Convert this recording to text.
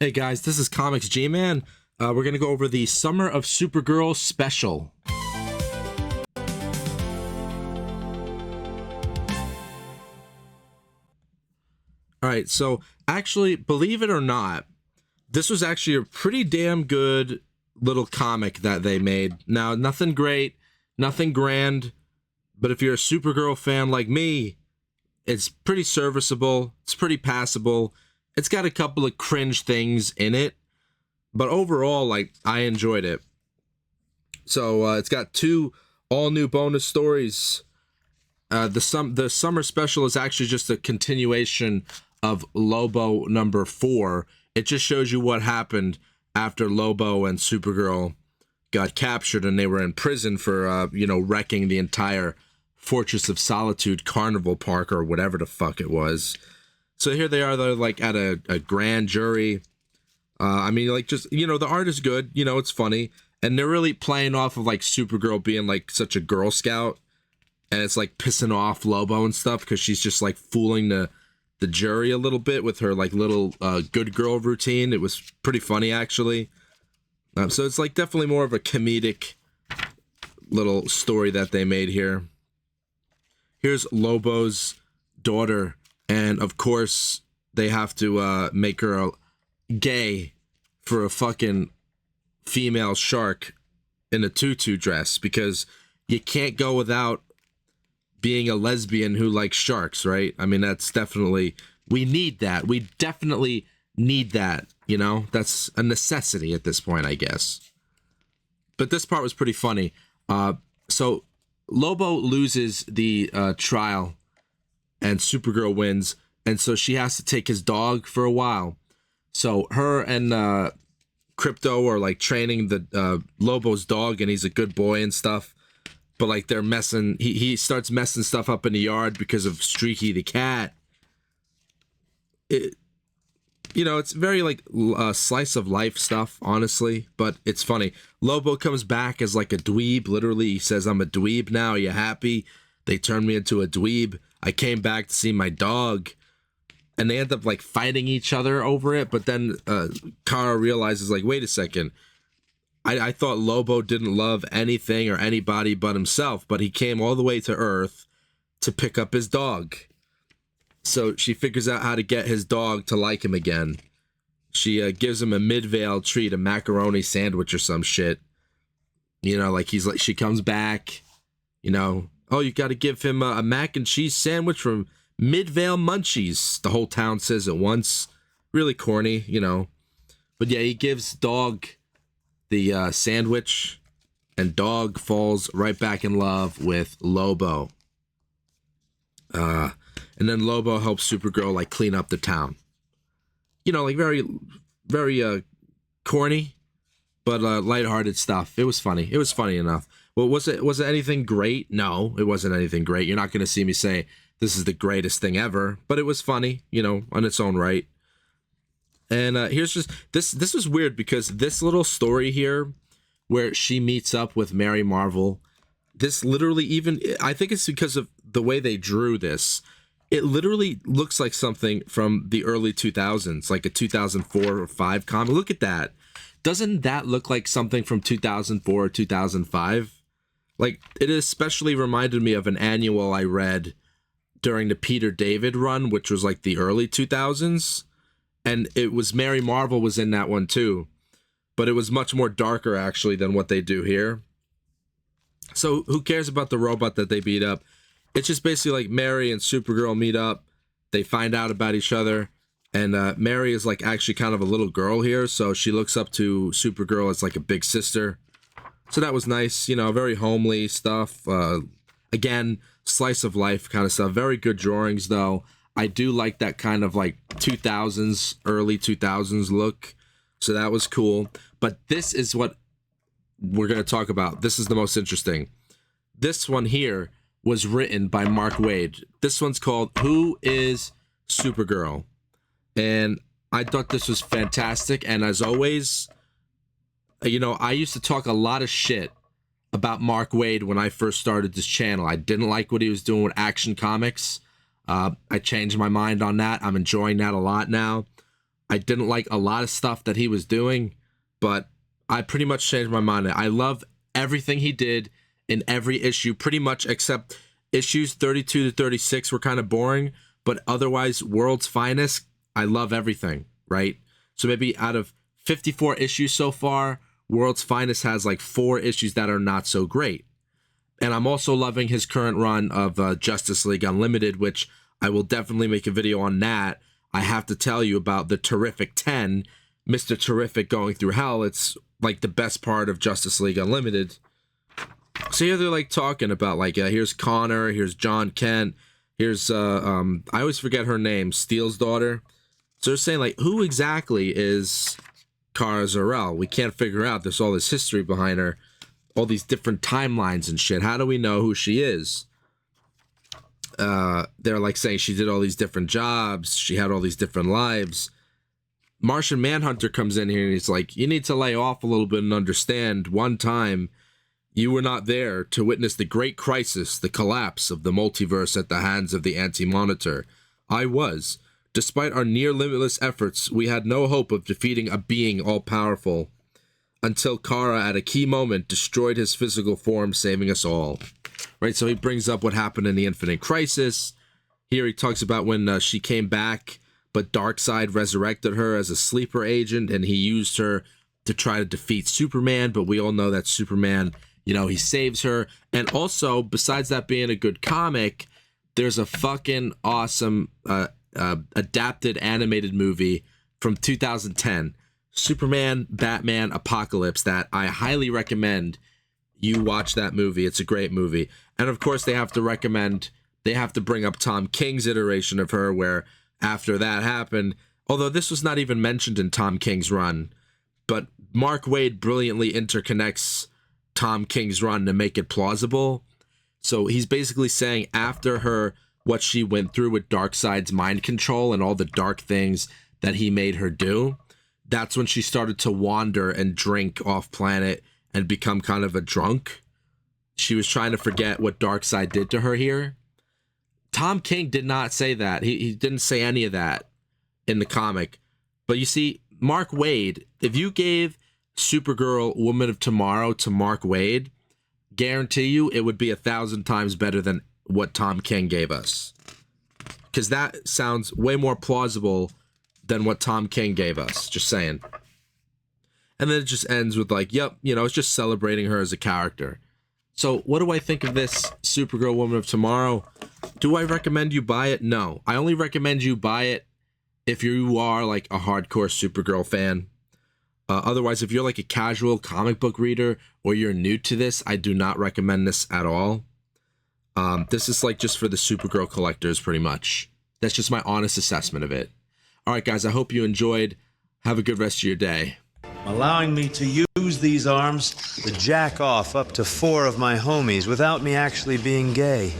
Hey guys, this is Comics G-Man. We're going to go over the Summer of Supergirl special. Alright, so actually, believe it or not, this was actually a pretty damn good little comic that they made. Now, nothing great, nothing grand, but if you're a Supergirl fan like me, it's pretty serviceable, it's pretty passable. It's got a couple of cringe things in it, but overall, like, I enjoyed it. So it's got two all-new bonus stories. The summer special is actually just a continuation of Lobo number 4. It just shows you what happened after Lobo and Supergirl got captured and they were in prison for, wrecking the entire Fortress of Solitude Carnival Park or whatever the fuck it was. So here they are, they're like at a grand jury. The art is good, it's funny. And they're really playing off of like Supergirl being like such a Girl Scout. And it's like pissing off Lobo and stuff because she's just like fooling the jury a little bit with her like little good girl routine. It was pretty funny actually. So it's like definitely more of a comedic little story that they made here. Here's Lobo's daughter. And, of course, they have to make her gay for a fucking female shark in a tutu dress because you can't go without being a lesbian who likes sharks, right? I mean, that's definitely... We need that. We definitely need that, That's a necessity at this point, I guess. But this part was pretty funny. So, Lobo loses the trial... and Supergirl wins, and so she has to take his dog for a while. So her and Crypto are like training the Lobo's dog, and he's a good boy and stuff. But like they're messing, he starts messing stuff up in the yard because of Streaky the cat. It's very like slice of life stuff, honestly, but it's funny. Lobo comes back as like a dweeb. Literally, he says, "I'm a dweeb now. Are you happy? They turned me into a dweeb. I came back to see my dog." And they end up like fighting each other over it. But then Kara realizes like, wait a second. I thought Lobo didn't love anything or anybody but himself. But he came all the way to Earth to pick up his dog. So she figures out how to get his dog to like him again. She gives him a Midvale treat, a macaroni sandwich or some shit. She comes back, "Oh, you got to give him a mac and cheese sandwich from Midvale Munchies." The whole town says it once. Really corny, But yeah, he gives Dog the sandwich, and Dog falls right back in love with Lobo. And then Lobo helps Supergirl like clean up the town. Like very, very corny, but lighthearted stuff. It was funny. It was funny enough. Well, was it anything great? No, it wasn't anything great. You're not going to see me say this is the greatest thing ever, but it was funny, on its own right. And here's just this was weird because this little story here where she meets up with Mary Marvel, this literally I think it's because of the way they drew this. It literally looks like something from the early 2000s, like a 2004 or 5 comic. Look at that. Doesn't that look like something from 2004 or 2005? Like, it especially reminded me of an annual I read during the Peter David run, which was like the early 2000s. And it was Mary Marvel was in that one too. But it was much more darker, actually, than what they do here. So who cares about the robot that they beat up? It's just basically like Mary and Supergirl meet up. They find out about each other. And Mary is like actually kind of a little girl here. So she looks up to Supergirl as like a big sister. So that was nice, very homely stuff. Again, slice of life kind of stuff. Very good drawings, though. I do like that kind of like 2000s, early 2000s look. So that was cool. But this is what we're going to talk about. This is the most interesting. This one here was written by Mark Waid. This one's called Who is Supergirl? And I thought this was fantastic. And as always, I used to talk a lot of shit about Mark Waid when I first started this channel. I didn't like what he was doing with Action Comics. I changed my mind on that. I'm enjoying that a lot now. I didn't like a lot of stuff that he was doing, but I pretty much changed my mind. I love everything he did in every issue, pretty much, except issues 32 to 36 were kind of boring, but otherwise, World's Finest, I love everything, right? So maybe out of 54 issues so far, World's Finest has like 4 issues that are not so great. And I'm also loving his current run of Justice League Unlimited, which I will definitely make a video on that. I have to tell you about the Terrific 10, Mr. Terrific going through hell. It's like the best part of Justice League Unlimited. So here they're like talking about like, here's Connor, here's John Kent, here's, I always forget her name, Steele's daughter. So they're saying like, who exactly is Kara Zor-El? We can't figure out. There's all this history behind her, all these different timelines and shit. How do we know who she is? They're like saying she did all these different jobs. She had all these different lives. Martian Manhunter comes in here and he's like, you need to lay off a little bit and understand one time you were not there to witness the great crisis, the collapse of the multiverse at the hands of the Anti-Monitor. I was. Despite our near limitless efforts, we had no hope of defeating a being all-powerful until Kara, at a key moment, destroyed his physical form, saving us all. Right, so he brings up what happened in the Infinite Crisis. Here he talks about when she came back, but Darkseid resurrected her as a sleeper agent, and he used her to try to defeat Superman, but we all know that Superman, you know, he saves her. And also, besides that being a good comic, there's a fucking awesome adapted animated movie from 2010, Superman, Batman, Apocalypse, that I highly recommend you watch that movie. It's a great movie. And of course, they have to bring up Tom King's iteration of her, where after that happened, although this was not even mentioned in Tom King's run, but Mark Waid brilliantly interconnects Tom King's run to make it plausible. So he's basically saying after her, what she went through with Darkseid's mind control and all the dark things that he made her do, that's when she started to wander and drink off planet and become kind of a drunk. She was trying to forget what Darkseid did to her here. Tom King did not say that. He didn't say any of that in the comic. But you see, Mark Waid, if you gave Supergirl Woman of Tomorrow to Mark Waid, guarantee you it would be 1,000 times better than what Tom King gave us. Because that sounds way more plausible than what Tom King gave us. Just saying. And then it just ends with like, yep, you know, it's just celebrating her as a character. So what do I think of this Supergirl Woman of Tomorrow? Do I recommend you buy it? No. I only recommend you buy it if you are like a hardcore Supergirl fan. Otherwise, if you're like a casual comic book reader or you're new to this, I do not recommend this at all. This is like just for the Supergirl collectors, pretty much. That's just my honest assessment of it. All right, guys, I hope you enjoyed. Have a good rest of your day. Allowing me to use these arms to jack off up to 4 of my homies without me actually being gay.